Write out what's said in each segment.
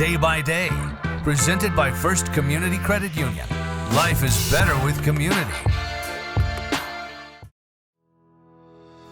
day by day. Presented by First Community Credit Union. Life is better with community.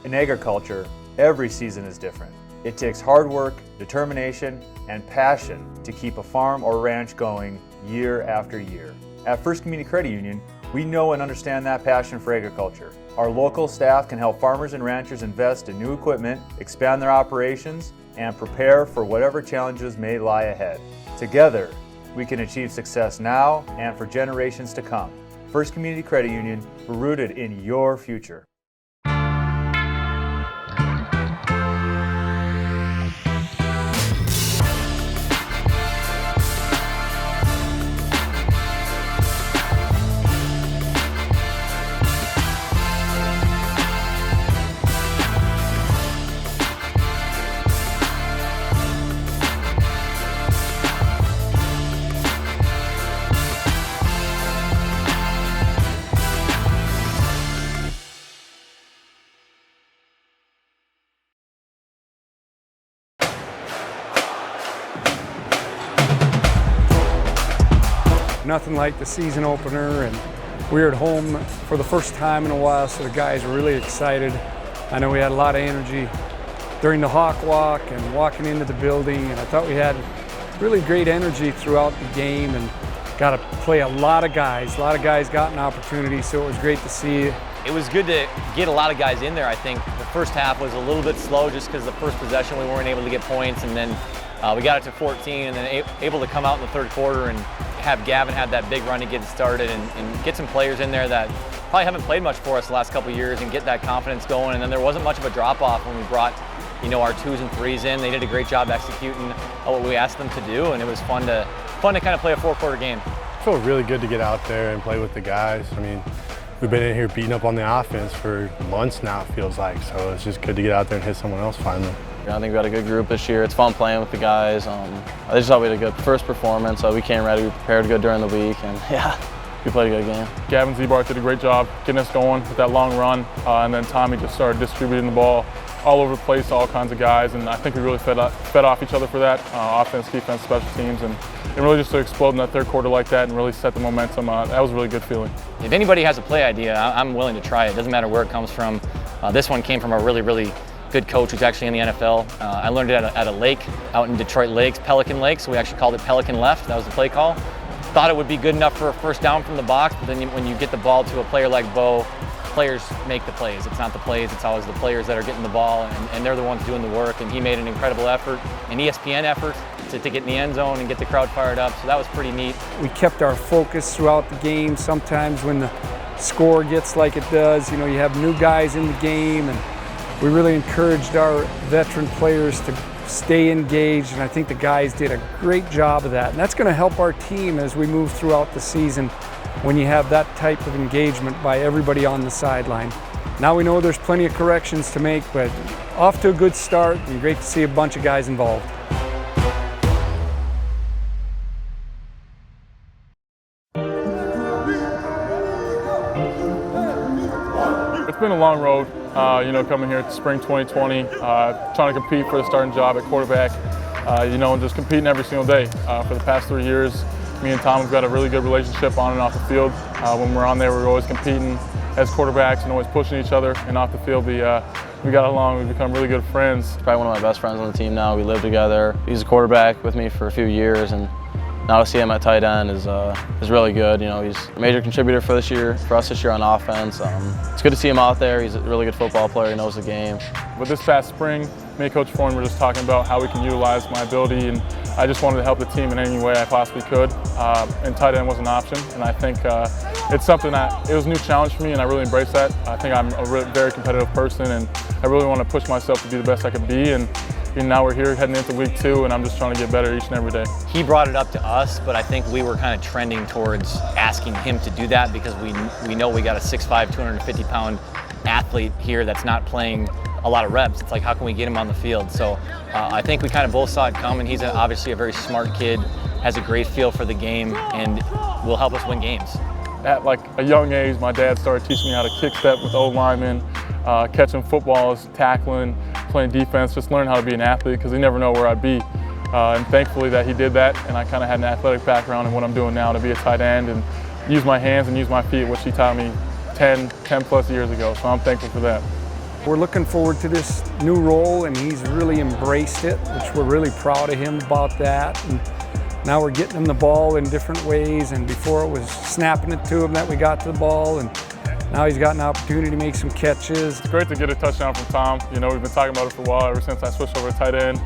In agriculture, every season is different. It takes hard work, determination, and passion to keep a farm or ranch going year after year. At First Community Credit Union, we know and understand that passion for agriculture. Our local staff can help farmers and ranchers invest in new equipment, expand their operations, and prepare for whatever challenges may lie ahead. Together, we can achieve success now and for generations to come. First Community Credit Union, we're rooted in your future. Nothing like the season opener, and we were at home for the first time in a while, so the guys were really excited. I know we had a lot of energy during the Hawk Walk and walking into the building, and I thought we had really great energy throughout the game and got to play a lot of guys. A lot of guys got an opportunity, so it was great to see. It was good to get a lot of guys in there. I think the first half was a little bit slow just because the first possession we weren't able to get points, and then we got it to 14 and then able to come out in the third quarter and have Gavin have that big run to get started and get some players in there that probably haven't played much for us the last couple of years and get that confidence going. And then there wasn't much of a drop-off when we brought, our 2s and 3s in. They did a great job executing what we asked them to do, and it was fun to kind of play a 4-quarter game. It felt really good to get out there and play with the guys. I mean, we've been in here beating up on the offense for months now, it feels like, so it's just good to get out there and hit someone else finally. I think we got a good group this year. It's fun playing with the guys. I just thought we had a good first performance. We came ready, we prepared good during the week, and yeah, we played a good game. Gavin Zebart did a great job getting us going with that long run, and then Tommy just started distributing the ball all over the place to all kinds of guys, and I think we really fed off each other for that, offense, defense, special teams, and really just to explode in that third quarter like that and really set the momentum, that was a really good feeling. If anybody has a play idea, I'm willing to try it. It doesn't matter where it comes from. This one came from a really, really good coach who's actually in the NFL. I learned it at a lake out in Detroit Lakes, Pelican Lake, so we actually called it Pelican Left. That was the play call. Thought it would be good enough for a first down from the box, but then when you get the ball to a player like Bo, players make the plays. It's not the plays, it's always the players that are getting the ball, and they're the ones doing the work, and he made an incredible effort, an ESPN effort to get in the end zone and get the crowd fired up, so that was pretty neat. We kept our focus throughout the game. Sometimes when the score gets like it does, you have new guys in the game, and we really encouraged our veteran players to stay engaged, and I think the guys did a great job of that. And that's going to help our team as we move throughout the season when you have that type of engagement by everybody on the sideline. Now we know there's plenty of corrections to make, but off to a good start and great to see a bunch of guys involved. It's been a long road, coming here to spring 2020, trying to compete for the starting job at quarterback, and just competing every single day. For the past 3 years, me and Tom have got a really good relationship on and off the field. When we're on there, we're always competing as quarterbacks and always pushing each other. And off the field, we got along. We've become really good friends. He's probably one of my best friends on the team now. We live together. He's a quarterback with me for a few years, and now to see him at tight end is really good. He's a major contributor for us this year on offense. It's good to see him out there. He's a really good football player. He knows the game. But this past spring, me and Coach Vaughn were just talking about how we can utilize my ability, and I just wanted to help the team in any way I possibly could. And tight end was an option, and I think it's something it was a new challenge for me, and I really embrace that. I think I'm a very competitive person, and I really want to push myself to be the best I can be. And now we're here heading into week 2, and I'm just trying to get better each and every day. He brought it up to us, but I think we were kind of trending towards asking him to do that because we know we got a 6'5", 250-pound athlete here that's not playing a lot of reps. It's like, how can we get him on the field? So I think we kind of both saw it coming. He's obviously a very smart kid, has a great feel for the game, and will help us win games. At like a young age, my dad started teaching me how to kick step with old linemen, catching footballs, tackling, playing defense, just learning how to be an athlete because you never know where I'd be. And thankfully that he did that, and I kind of had an athletic background in what I'm doing now to be a tight end and use my hands and use my feet, which he taught me 10 plus years ago, so I'm thankful for that. We're looking forward to this new role, and he's really embraced it, which we're really proud of him about that. And now we're getting him the ball in different ways, and before it was snapping it to him that we got to the ball, and now he's got an opportunity to make some catches. It's great to get a touchdown from Tom. You know, we've been talking about it for a while, ever since I switched over to tight end.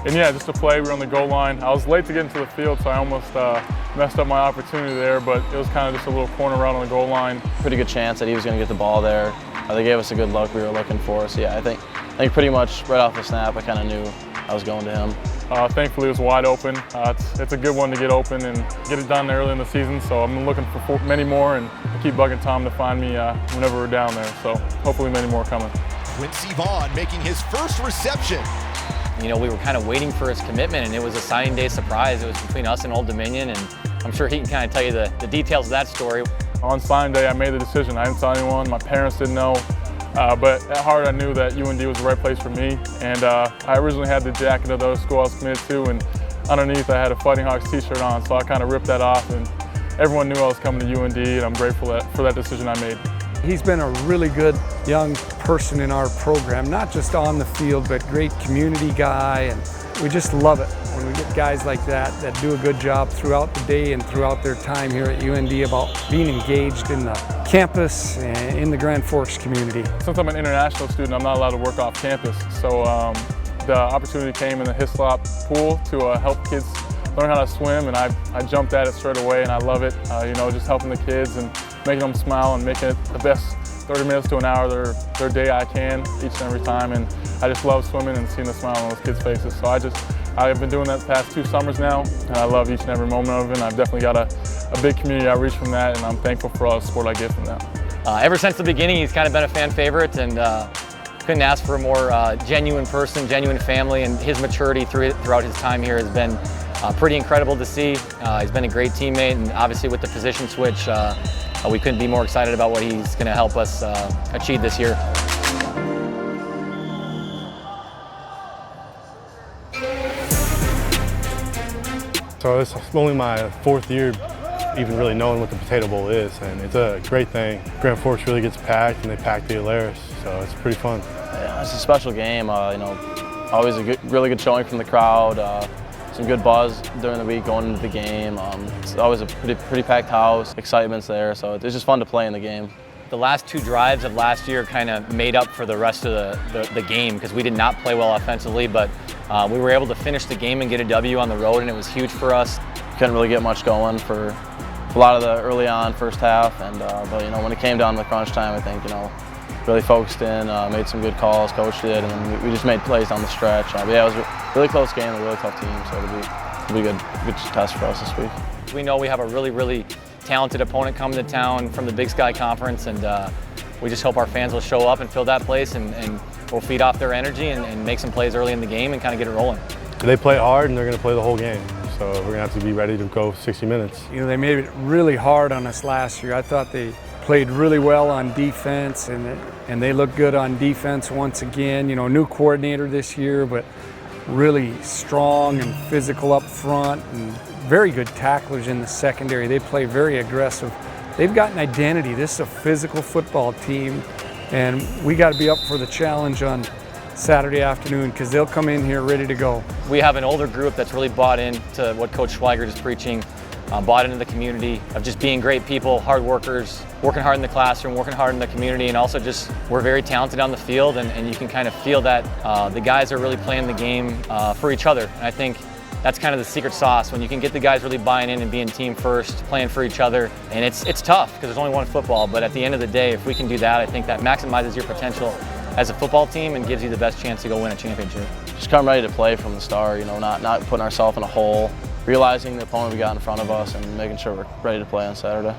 And yeah, just to play, we were on the goal line. I was late to get into the field, so I almost messed up my opportunity there, but it was kind of just a little corner route on the goal line. Pretty good chance that he was going to get the ball there. They gave us a good look we were looking for. So yeah, I think pretty much right off the snap, I kind of knew I was going to him. Thankfully, it was wide open. It's a good one to get open and get it done early in the season, so I'm looking for many more, and I keep bugging Tom to find me whenever we're down there, so hopefully many more coming. Quincy Vaughn making his first reception. You know, we were kind of waiting for his commitment, and it was a signing day surprise. It was between us and Old Dominion, and I'm sure he can kind of tell you the details of that story. On signing day, I made the decision. I didn't tell anyone. My parents didn't know. But at heart, I knew that UND was the right place for me. And I originally had the jacket of the school I was committed to, and underneath I had a Fighting Hawks t-shirt on, so I kind of ripped that off, and everyone knew I was coming to UND, and I'm grateful for that decision I made. He's been a really good young person in our program, not just on the field, but great community guy, and we just love it when we get guys like that do a good job throughout the day and throughout their time here at UND about being engaged in the campus and in the Grand Forks community. Since I'm an international student, I'm not allowed to work off campus, so the opportunity came in the Hislop pool to help kids learn how to swim, and I jumped at it straight away, and I love it. You know, just helping the kids and making them smile and making it the best 30 minutes to an hour of their day I can each and every time, and I just love swimming and seeing the smile on those kids' faces. So I've been doing that the past 2 summers now, and I love each and every moment of it, and I've definitely got a big community outreach from that, and I'm thankful for all the support I get from that. Ever since the beginning, he's kind of been a fan favorite, and couldn't ask for a more genuine person, genuine family, and his maturity throughout his time here has been pretty incredible to see. He's been a great teammate, and obviously with the position switch, we couldn't be more excited about what he's going to help us achieve this year. So it's only my 4th year even really knowing what the Potato Bowl is, and it's a great thing. Grand Forks really gets packed, and they pack the Alaris, so it's pretty fun. Yeah, it's a special game. You know, always a really good showing from the crowd. Some good buzz during the week going into the game. It's always a pretty packed house. Excitement's there, so it's just fun to play in the game. The last 2 drives of last year kind of made up for the rest of the game because we did not play well offensively, but we were able to finish the game and get a W on the road, and it was huge for us. Couldn't really get much going for a lot of the early on first half, and but you know, when it came down to the crunch time, I think, you know, really focused in, made some good calls, coach did, and then we just made plays down the stretch. But yeah, it was a really close game, a really tough team, so it'll be a good test for us this week. We know we have a really talented opponent coming to town from the Big Sky Conference, and we just hope our fans will show up and fill that place, and we'll feed off their energy and make some plays early in the game and kind of get it rolling. They play hard, and they're going to play the whole game. So we're going to have to be ready to go 60 minutes. You know, they made it really hard on us last year. I thought they played really well on defense, and they looked good on defense once again. You know, new coordinator this year, but really strong and physical up front, and very good tacklers in the secondary. They play very aggressive. They've got an identity. This is a physical football team, and we got to be up for the challenge on Saturday afternoon because they'll come in here ready to go. We have an older group that's really bought into what Coach Schweigert is preaching, bought into the community of just being great people, hard workers, working hard in the classroom, working hard in the community, and also just we're very talented on the field, and you can kind of feel that the guys are really playing the game for each other. And I think that's kind of the secret sauce, when you can get the guys really buying in and being team first, playing for each other. And it's tough because there's only one football, but at the end of the day, if we can do that, I think that maximizes your potential as a football team and gives you the best chance to go win a championship. Just come ready to play from the start, you know, not putting ourselves in a hole, realizing the opponent we got in front of us and making sure we're ready to play on Saturday.